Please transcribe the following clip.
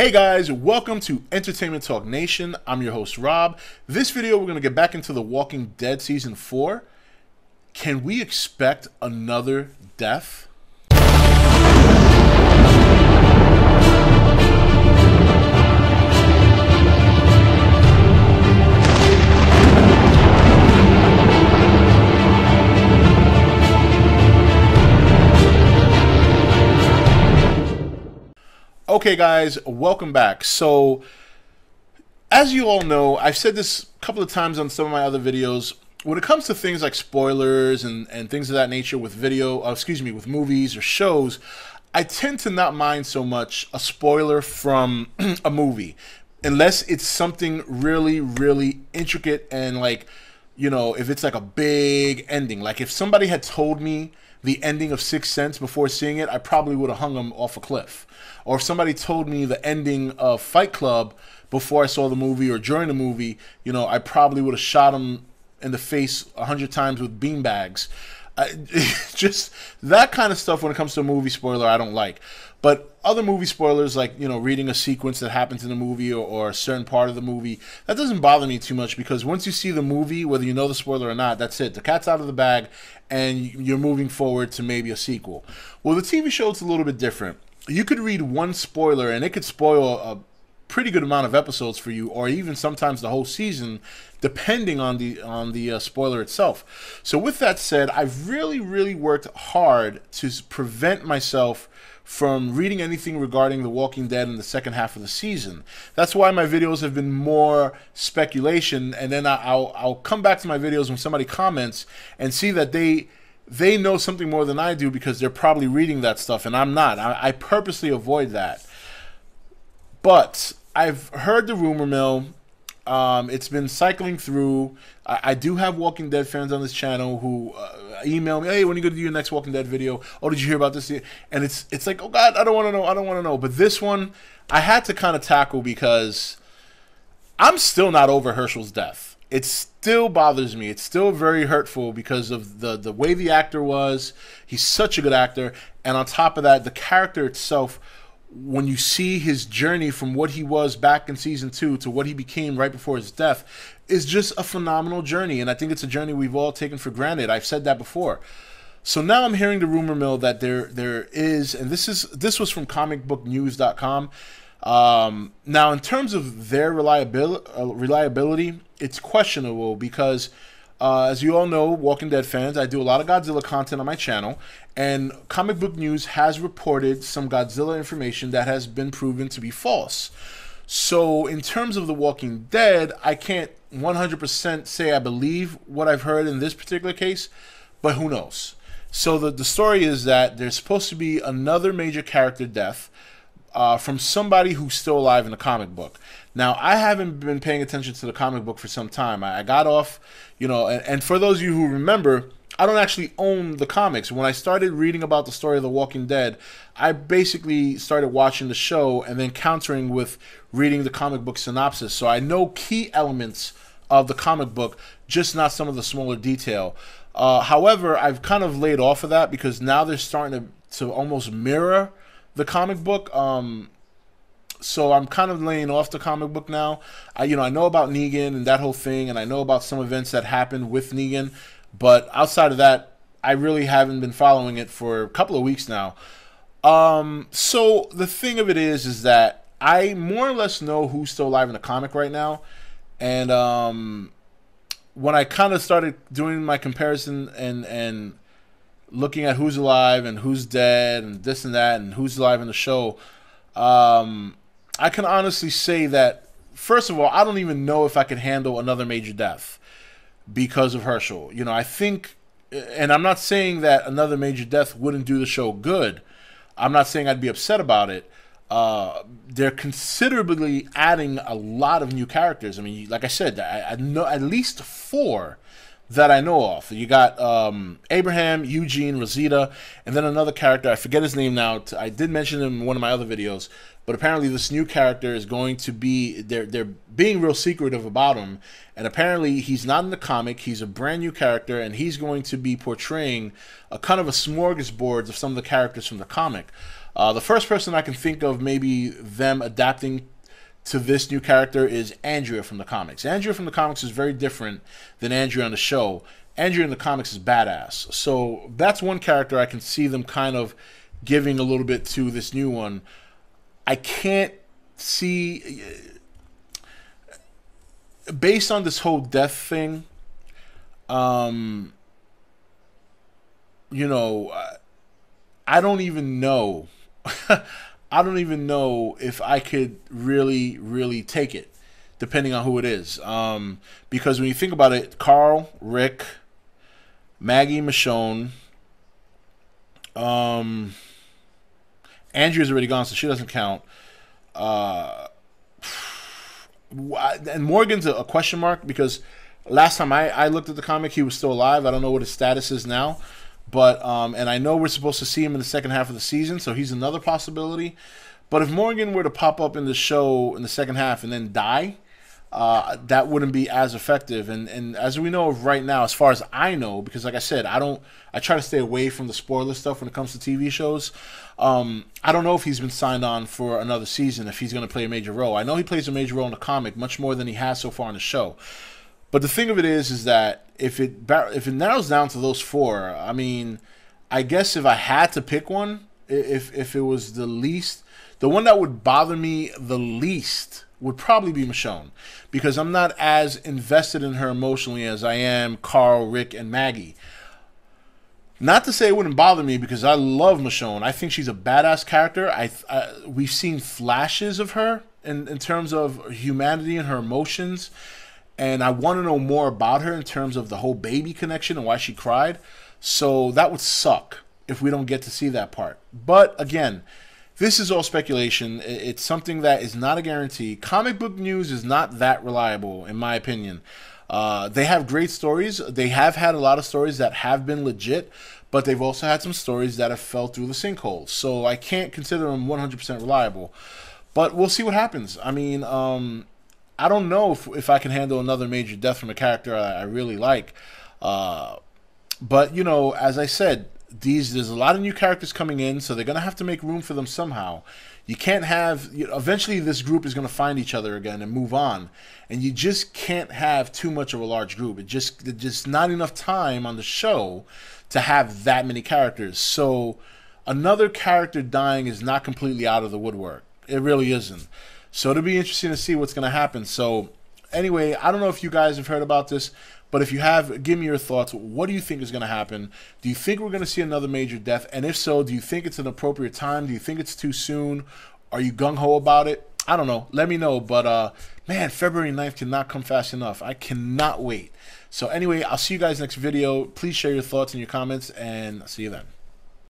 Hey guys, welcome to Entertainment Talk Nation. I'm your host Rob. This video we're going to get back into The Walking Dead Season 4. Can we expect another death? Okay guys, welcome back. So, as you all know, I've said this a couple of times on some of my other videos, when it comes to things like spoilers and things of that nature with with movies or shows, I tend to not mind so much a spoiler from a movie, unless it's something really, really intricate and if it's like a big ending. Like if somebody had told me the ending of Sixth Sense before seeing it, I probably would have hung them off a cliff. Or if somebody told me the ending of Fight Club before I saw the movie or during the movie, I probably would have shot them in the face 100 times with beanbags. Just that kind of stuff when it comes to a movie spoiler, I don't like. But other movie spoilers, like reading a sequence that happens in the movie or a certain part of the movie, that doesn't bother me too much, because once you see the movie, whether you know the spoiler or not, that's it. The cat's out of the bag, and you're moving forward to maybe a sequel. Well, the TV show is a little bit different. You could read one spoiler, and it could spoil a pretty good amount of episodes for you, or even sometimes the whole season, depending on the spoiler itself. So with that said, I've really worked hard to prevent myself from reading anything regarding The Walking Dead in the second half of the season. That's why my videos have been more speculation, and then I'll come back to my videos when somebody comments and see that they know something more than I do, because they're probably reading that stuff and I'm not. I purposely avoid that. But I've heard the rumor mill. It's been cycling through. I do have Walking Dead fans on this channel who email me, hey, when are you going to do your next Walking Dead video? Oh, did you hear about this? And it's like, oh God, I don't want to know. But this one I had to kind of tackle, because I'm still not over Herschel's death. It still bothers me. It's still very hurtful because of the way the actor was. He's such a good actor. And on top of that, the character itself, when you see his journey from what he was back in season 2 to what he became right before his death, is just a phenomenal journey. And I think it's a journey we've all taken for granted. I've said that before. So now I'm hearing the rumor mill that there is, and this was from comicbooknews.com. Now, in terms of their reliability, it's questionable, because as you all know, Walking Dead fans, I do a lot of Godzilla content on my channel, and Comic Book News has reported some Godzilla information that has been proven to be false. So in terms of The Walking Dead, I can't 100% say I believe what I've heard in this particular case, but who knows? So the story is that there's supposed to be another major character death from somebody who's still alive in the comic book. Now, I haven't been paying attention to the comic book for some time. I got off, and for those of you who remember, I don't actually own the comics. When I started reading about the story of The Walking Dead, I basically started watching the show and then countering with reading the comic book synopsis. So I know key elements of the comic book, just not some of the smaller detail. However, I've kind of laid off of that, because now they're starting to almost mirror the comic book. So I'm kind of laying off the comic book now. I know about Negan and that whole thing, and I know about some events that happened with Negan, but outside of that, I really haven't been following it for a couple of weeks now. So the thing of it is that I more or less know who's still alive in the comic right now, and when I kind of started doing my comparison and looking at who's alive and who's dead and this and that and who's alive in the show, I can honestly say that, first of all, I don't even know if I could handle another major death because of Herschel. I think, and I'm not saying that another major death wouldn't do the show good. I'm not saying I'd be upset about it. They're considerably adding a lot of new characters. I mean, like I said, I know at least 4 that I know of. You got Abraham, Eugene, Rosita, and then another character, I forget his name now. I did mention him in one of my other videos, but apparently this new character is going to be, they're being real secretive about him, and apparently he's not in the comic. He's a brand new character, and he's going to be portraying a kind of a smorgasbord of some of the characters from the comic. The first person I can think of maybe them adapting to this new character is Andrea from the comics. Andrea from the comics is very different than Andrea on the show. Andrea in the comics is badass. So that's one character I can see them kind of giving a little bit to this new one. I can't see, based on this whole death thing, you know, I don't even know. I don't even know if I could really take it, depending on who it is. Because when you think about it, Carl, Rick, Maggie, Michonne, Andrea's already gone, so she doesn't count. And Morgan's a question mark, because last time I looked at the comic, he was still alive. I don't know what his status is now. But and I know we're supposed to see him in the second half of the season, so he's another possibility. But if Morgan were to pop up in the show in the second half and then die, that wouldn't be as effective. And as we know right now, as far as I know, because like I said, I try to stay away from the spoiler stuff when it comes to TV shows. I don't know if he's been signed on for another season, if he's going to play a major role. I know he plays a major role in the comic, much more than he has so far in the show. But the thing of it is that if it narrows down to those four, I mean, I guess if I had to pick one, if it was the least, the one that would bother me the least would probably be Michonne, because I'm not as invested in her emotionally as I am Carl, Rick, and Maggie. Not to say it wouldn't bother me, because I love Michonne. I think she's a badass character. We've seen flashes of her in terms of humanity and her emotions. And I want to know more about her in terms of the whole baby connection and why she cried. So that would suck if we don't get to see that part. But again, this is all speculation. It's something that is not a guarantee. Comic book news is not that reliable, in my opinion. They have great stories. They have had a lot of stories that have been legit, but they've also had some stories that have fell through the sinkhole. So I can't consider them 100% reliable. But we'll see what happens. I mean, I don't know if I can handle another major death from a character I really like. But, you know, as I said, there's a lot of new characters coming in, so they're going to have to make room for them somehow. You can't have, eventually this group is going to find each other again and move on. And you just can't have too much of a large group. There's just not enough time on the show to have that many characters. So another character dying is not completely out of the woodwork. It really isn't. So it'll be interesting to see what's going to happen. So anyway, I don't know if you guys have heard about this, but if you have, give me your thoughts. What do you think is going to happen? Do you think we're going to see another major death? And if so, do you think it's an appropriate time? Do you think it's too soon? Are you gung-ho about it? I don't know. Let me know. But, man, February 9th cannot come fast enough. I cannot wait. So anyway, I'll see you guys next video. Please share your thoughts and your comments, and I'll see you then.